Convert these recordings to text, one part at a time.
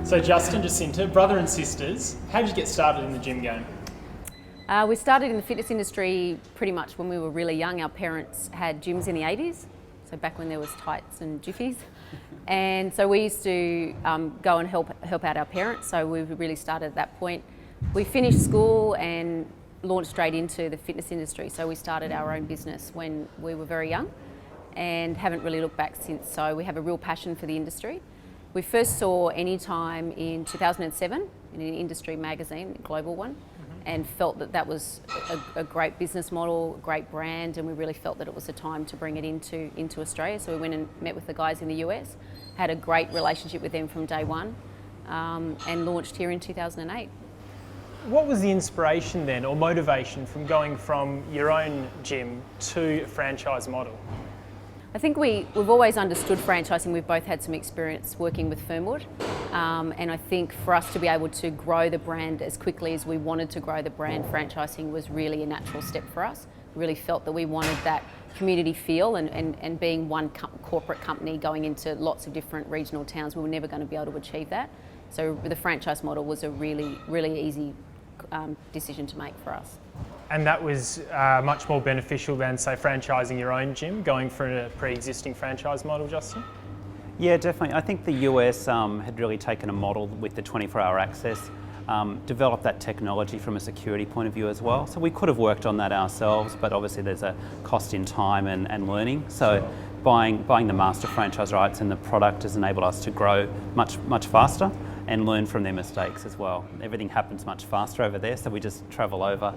So Justin, Jacinta, brother and sisters, how did you get started in the gym game? We started in the fitness industry pretty much when we were really young. Our parents had gyms in the 80s, so back when there was tights and jiffies. And so we used to go and help out our parents, so we really started at that point. We finished school and launched straight into the fitness industry, so we started our own business when we were very young and haven't really looked back since, so we have a real passion for the industry. We first saw Anytime in 2007 in an industry magazine, a global one, and felt that that was a great business model, a great brand, and we really felt that it was the time to bring it into Australia. So we went and met with the guys in the US, had a great relationship with them from day one, and launched here in 2008. What was the inspiration then, or motivation, from going from your own gym to a franchise model? I think we've always understood franchising. We've both had some experience working with Fernwood, and I think for us to be able to grow the brand as quickly as we wanted to grow the brand, franchising was really a natural step for us. We really felt that we wanted that community feel, and being one corporate company going into lots of different regional towns, we were never going to be able to achieve that. So the franchise model was a really easy decision to make for us. And that was much more beneficial than, say, franchising your own gym, going for a pre-existing franchise model, Justin? Yeah, definitely. I think the US had really taken a model with the 24-hour access, developed that technology from a security point of view as well. So we could have worked on that ourselves, but obviously there's a cost in time and learning. So buying the master franchise rights and the product has enabled us to grow much faster and learn from their mistakes as well. Everything happens much faster over there, so we just travel over,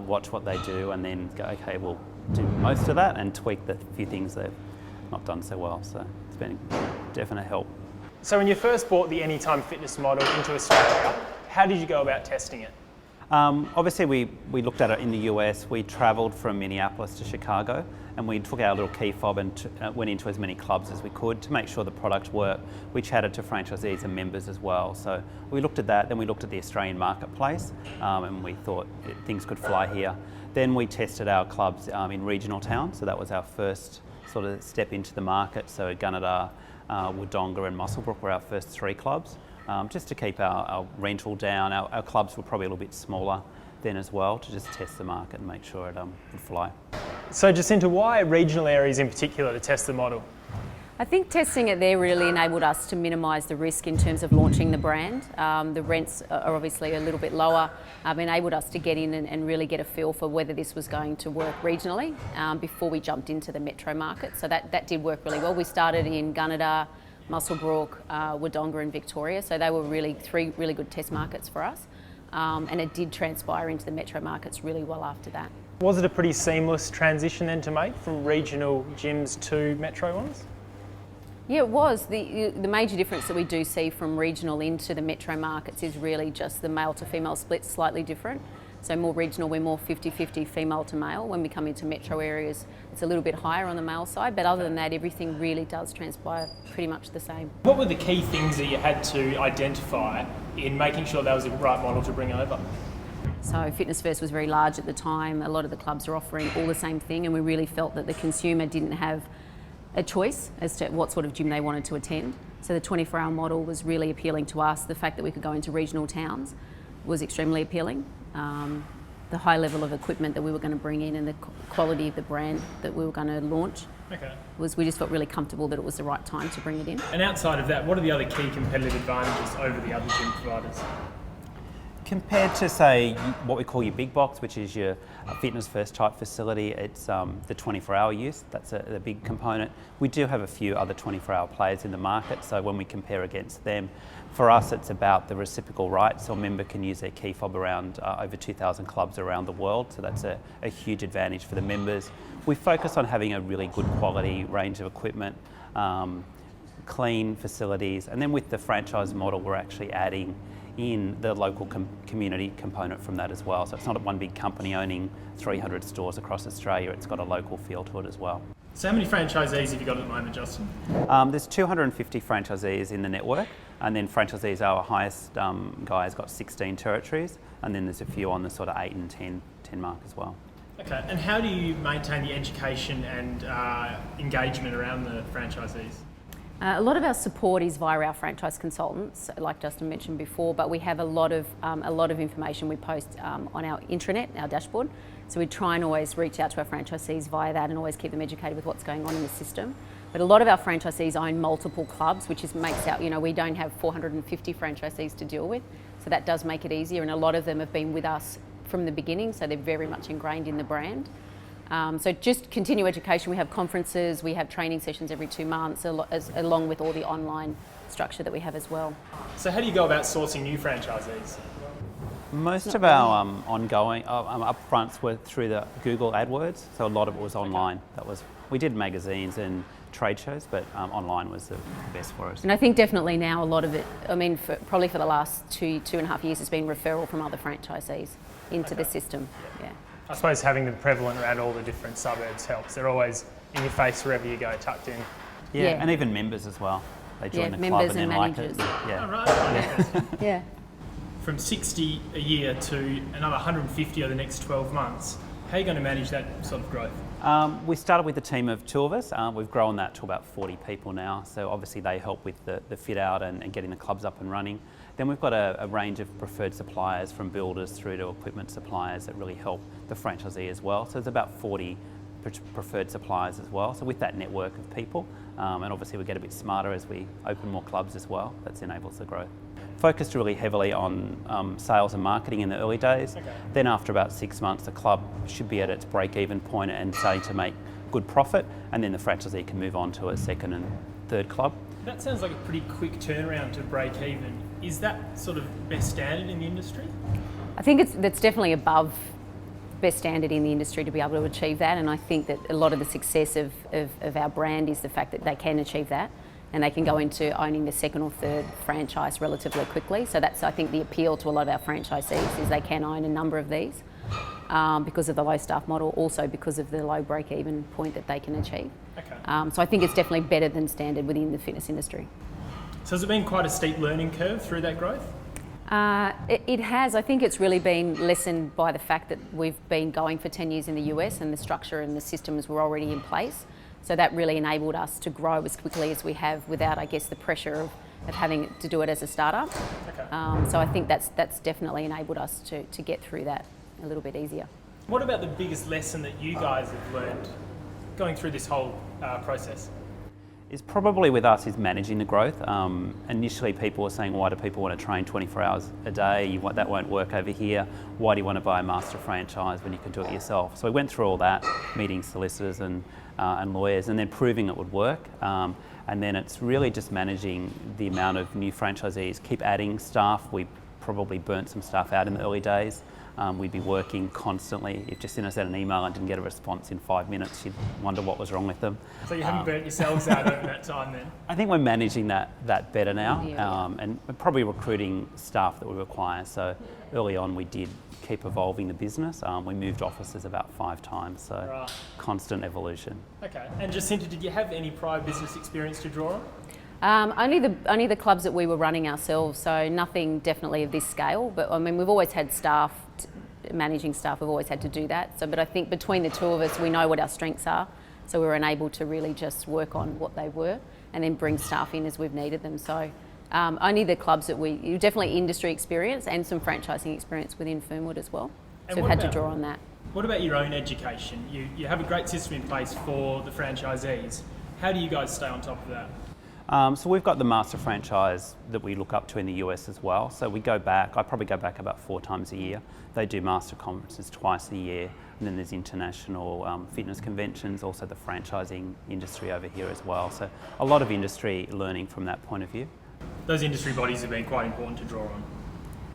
watch what they do, and then go, okay, we'll do most of that and tweak the few things they've not done so well. So it's been a definite help. So when you first brought the Anytime fitness model into Australia, how did you go about testing it? Obviously we looked at it in the US. We travelled from Minneapolis to Chicago, and we took our little key fob and went into as many clubs as we could to make sure the product worked. We chatted to franchisees and members as well. So we looked at that, then we looked at the Australian marketplace, and we thought things could fly here. Then we tested our clubs in regional towns, so that was our first sort of step into the market. So Gunnedah, Wodonga and Muswellbrook were our first 3 clubs. Just to keep our rental down. Our clubs were probably a little bit smaller then as well, to just test the market and make sure it would fly. So Jacinta, why regional areas in particular to test the model? I think testing it there really enabled us to minimise the risk in terms of launching the brand. The rents are obviously a little bit lower, enabled us to get in and really get a feel for whether this was going to work regionally before we jumped into the metro market. So that did work really well. We started in Gunnedah, Muswellbrook, Wodonga and Victoria, so they were really 3 really good test markets for us, and it did transpire into the metro markets really well after that. Was it a pretty seamless transition then to make from regional gyms to metro ones? Yeah, it was. The major difference that we do see from regional into the metro markets is really just the male to female split slightly different. So more regional, we're more 50-50 female to male. When we come into metro areas, it's a little bit higher on the male side, but other than that, everything really does transpire pretty much the same. What were the key things that you had to identify in making sure that was the right model to bring over? So Fitness First was very large at the time. A lot of the clubs are offering all the same thing, and we really felt that the consumer didn't have a choice as to what sort of gym they wanted to attend. So the 24-hour model was really appealing to us. The fact that we could go into regional towns was extremely appealing. The high level of equipment that we were going to bring in and the quality of the brand that we were going to launch we just felt really comfortable that it was the right time to bring it in. And outside of that, what are the other key competitive advantages over the other gym providers? Compared to, say, what we call your big box, which is your Fitness First type facility, it's the 24-hour use. That's a big component. We do have a few other 24-hour players in the market, so when we compare against them, for us it's about the reciprocal rights. So a member can use their key fob around over 2,000 clubs around the world, so that's a huge advantage for the members. We focus on having a really good quality range of equipment, clean facilities, and then with the franchise model we're actually adding in the local community component from that as well. So it's not one big company owning 300 stores across Australia, it's got a local feel to it as well. So how many franchisees have you got at the moment, Justin? There's 250 franchisees in the network, and then franchisees, our highest guy has got 16 territories, and then there's a few on the sort of 8 and 10 mark as well. Okay, and how do you maintain the education and engagement around the franchisees? A lot of our support is via our franchise consultants, like Justin mentioned before, but we have a lot of information we post on our intranet, our dashboard. So we try and always reach out to our franchisees via that and always keep them educated with what's going on in the system. But a lot of our franchisees own multiple clubs, which makes out, we don't have 450 franchisees to deal with. So that does make it easier, and a lot of them have been with us from the beginning, so they're very much ingrained in the brand. So just continue education. We have conferences, we have training sessions every 2 months, along with all the online structure that we have as well. So how do you go about sourcing new franchisees? Most of our ongoing upfronts were through the Google AdWords, so a lot of it was online. We did magazines and trade shows, but online was the best for us. And I think definitely now a lot of it, probably for the last 2.5 years, has been referral from other franchisees into the system. Yeah. I suppose having them prevalent around all the different suburbs helps. They're always in your face wherever you go, tucked in. Yeah, and even members as well. They join the club and then managers. like it. Yeah. Oh, right. Yeah. From 60 a year to another 150 over the next 12 months, how are you going to manage that sort of growth? We started with a team of 2 of us. We've grown that to about 40 people now. So obviously they help with the fit out and getting the clubs up and running. Then we've got a range of preferred suppliers, from builders through to equipment suppliers, that really help the franchisee as well. So there's about 40 preferred suppliers as well. So with that network of people, and obviously we get a bit smarter as we open more clubs as well, that enables the growth. Focused really heavily on sales and marketing in the early days. Okay. Then after about 6 months, the club should be at its break-even point and starting to make good profit, and then the franchisee can move on to a second and third club. That sounds like a pretty quick turnaround to break even. Is that sort of best standard in the industry? I think that's definitely above best standard in the industry to be able to achieve that, and I think that a lot of the success of our brand is the fact that they can achieve that, and they can go into owning the second or third franchise relatively quickly. So that's, I think, the appeal to a lot of our franchisees, is they can own a number of these because of the low staff model, also because of the low break-even point that they can achieve. Okay. So I think it's definitely better than standard within the fitness industry. So has it been quite a steep learning curve through that growth? It has. I think it's really been lessened by the fact that we've been going for 10 years in the US, and the structure and the systems were already in place. So that really enabled us to grow as quickly as we have without, I guess, the pressure of having to do it as a startup. Okay. So I think that's definitely enabled us to get through that a little bit easier. What about the biggest lesson that you guys have learned going through this whole process? Is probably with us is managing the growth. Initially people were saying, why do people want to train 24 hours a day? That won't work over here. Why do you want to buy a master franchise when you can do it yourself? So we went through all that, meeting solicitors and lawyers, and then proving it would work. And then it's really just managing the amount of new franchisees, keep adding staff. We probably burnt some staff out in the early days. We'd be working constantly. If Jacinta sent an email and didn't get a response in 5 minutes, you'd wonder what was wrong with them. So you haven't burnt yourselves out over that time then? I think we're managing that better now, Yeah. and we're probably recruiting staff that we require. So early on we did keep evolving the business. We moved offices about 5 times, so Right. constant evolution. Okay. And Jacinta, did you have any prior business experience to draw on? Only the clubs that we were running ourselves, so nothing definitely of this scale. But I mean, we've always had staff, managing staff. We've always had to do that. So, but I think between the 2 of us, we know what our strengths are. So we were able to really just work on what they were, and then bring staff in as we've needed them. So only the clubs that you definitely industry experience and some franchising experience within Fernwood as well. And So we've had to draw on that. What about your own education? You have a great system in place for the franchisees. How do you guys stay on top of that? So we've got the master franchise that we look up to in the US as well. So we go back, I probably go back about 4 times a year. They do master conferences twice a year. And then there's international fitness conventions, also the franchising industry over here as well. So a lot of industry learning from that point of view. Those industry bodies have been quite important to draw on.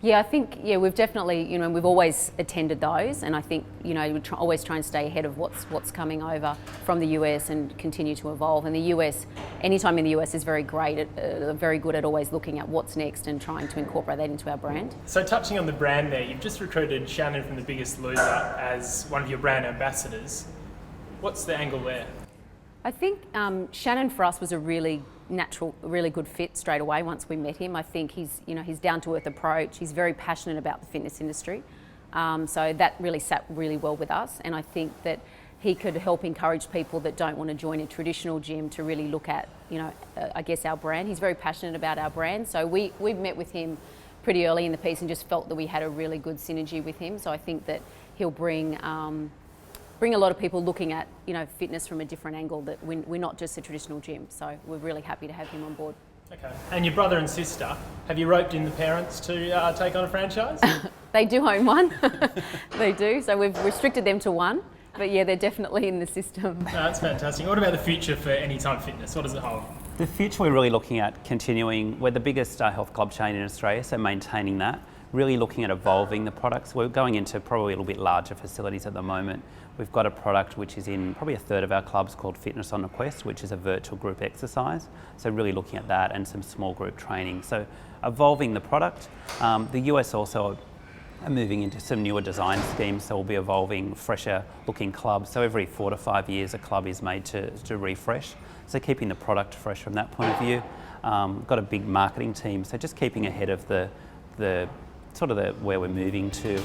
Yeah, I think, we've definitely, we've always attended those, and I think, we always try and stay ahead of what's coming over from the US and continue to evolve. And the US, anytime in the US is very great, very good at always looking at what's next and trying to incorporate that into our brand. So touching on the brand there, you've just recruited Shannon from The Biggest Loser as one of your brand ambassadors. What's the angle there? I think Shannon for us was a really natural, really good fit straight away once we met him. I think he's down-to-earth approach. He's very passionate about the fitness industry. So that really sat really well with us. And I think that he could help encourage people that don't want to join a traditional gym to really look at, I guess our brand. He's very passionate about our brand. So we met with him pretty early in the piece and just felt that we had a really good synergy with him. So I think that he'll bring a lot of people looking at, fitness from a different angle, that we're not just a traditional gym. So we're really happy to have him on board. Okay. And your brother and sister, have you roped in the parents to take on a franchise? They do own one. They do. So we've restricted them to one. But yeah, they're definitely in the system. No, that's fantastic. What about the future for Anytime Fitness? What does it hold? The future, we're really looking at continuing. We're the biggest health club chain in Australia, so maintaining that. Really looking at evolving the products. We're going into probably a little bit larger facilities at the moment. We've got a product which is in probably a third of our clubs called Fitness on Request, which is a virtual group exercise. So really looking at that and some small group training. So evolving the product. The US also are moving into some newer design schemes, so we'll be evolving fresher looking clubs. So every 4 to 5 years a club is made to refresh. So keeping the product fresh from that point of view. Got a big marketing team, so just keeping ahead of the where we're moving to.